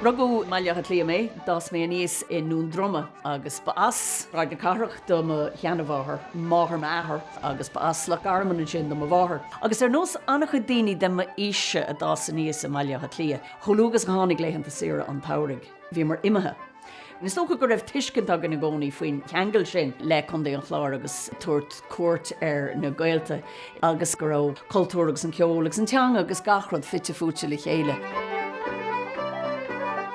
Rugú mailecha lí mé, das mé níos in nún droma agus ba as raid na carach do ma cheanamháthar, máthar máthar agus ba as le arman sin do ma bháthar. Agus nós anach daoine de ma ise a das níos a mailecha lí. Cholúgus hánig léhananta sira an tárig. Bhí mar imethe. Nis tócha go raibh tuiscint agan na gcónaí faoin cheangail sin le chun an chláir agus tuairt cuairt na Gaeilge agus go raibh chultúr agus an cheol agus an teanga agus gachrad fitte fúte le chéile.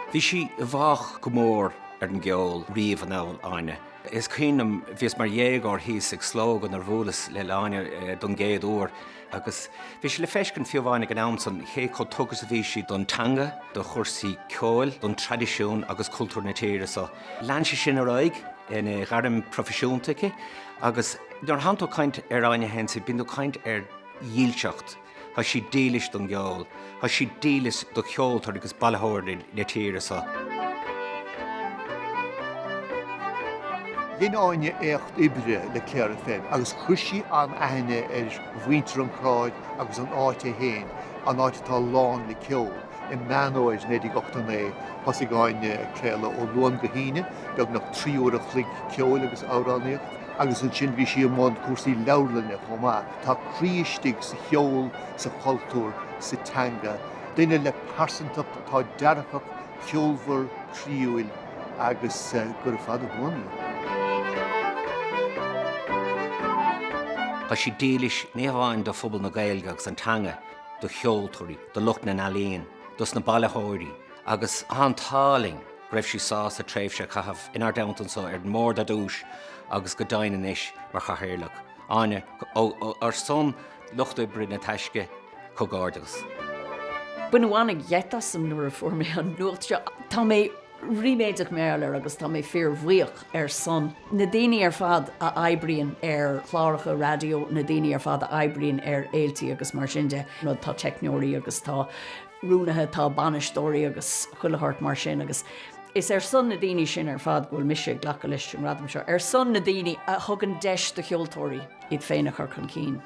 Bhí si bhach go mór an geol riamh an áil Áine. Is cínam bhís mar dhéagár híos ag slóg an ar bhúlas le Áine don géad úr agus bhí si le feiscin fiomhhainnig an amsan ché có tugus a bhí si don teanga, do chursaí cheol, don traidisiún agus chultúr na tíre so. Lean si sin ar aig in Gradam Ceoil agus dar hanto caint ar Áine Hensey bin do caint ar díilseacht. Ha si dílis don geol, ha si dílis do cheoltar agus bailthóir na tíre so. Gin Áine écht ibre le cléir féin, agus chuisi an aithne bhuintear an chráid agus an áite héin, an áite tá lán le ceol. I meanóid nédig 8 pas I gáine cléile ó luan go híine, beag nach 3 úra chlig ceol agus áráníocht, agus an sin bhí si amán cuasaí leabhlanne chomá. Tá críistigh sa cheol, sa chultúr, sa teanga. Duine le persantacht tá dearfach cheolmhar tríúil agus gur fad a bhuaí. Tá si dílis néamháin do phobal na Gaeilge agus an teanga, do cheoltúirí, do lucht na n-ealaíon, dus na bliain, agus an táling raibh si sás a tréimhse chahabh inar daontan so ar mór da dúis agus go daine isis mar chathairleach. Áine ar son lucht ibre na teisce cogádagus. Buna bháinnig dhétas am nuair a fuair mé an nuacht tá mé riméideach méallar agus tá mé fear bhuíoch ar son. Na daoine ar fad a eibríonn ar chláracha radio, na daoine ar fad a eibríonn ar éiltí agus mar sin de. No tá teicneoirí agus tá rúnathe tá banistóirí agus chuilethart mar sin agus is ar son na daoine sin ar fad ghfuil mise ghlacha leis an radam seo. Ar son na daoine a thugann deis do cheoltóirí iad féinach ar chun cín.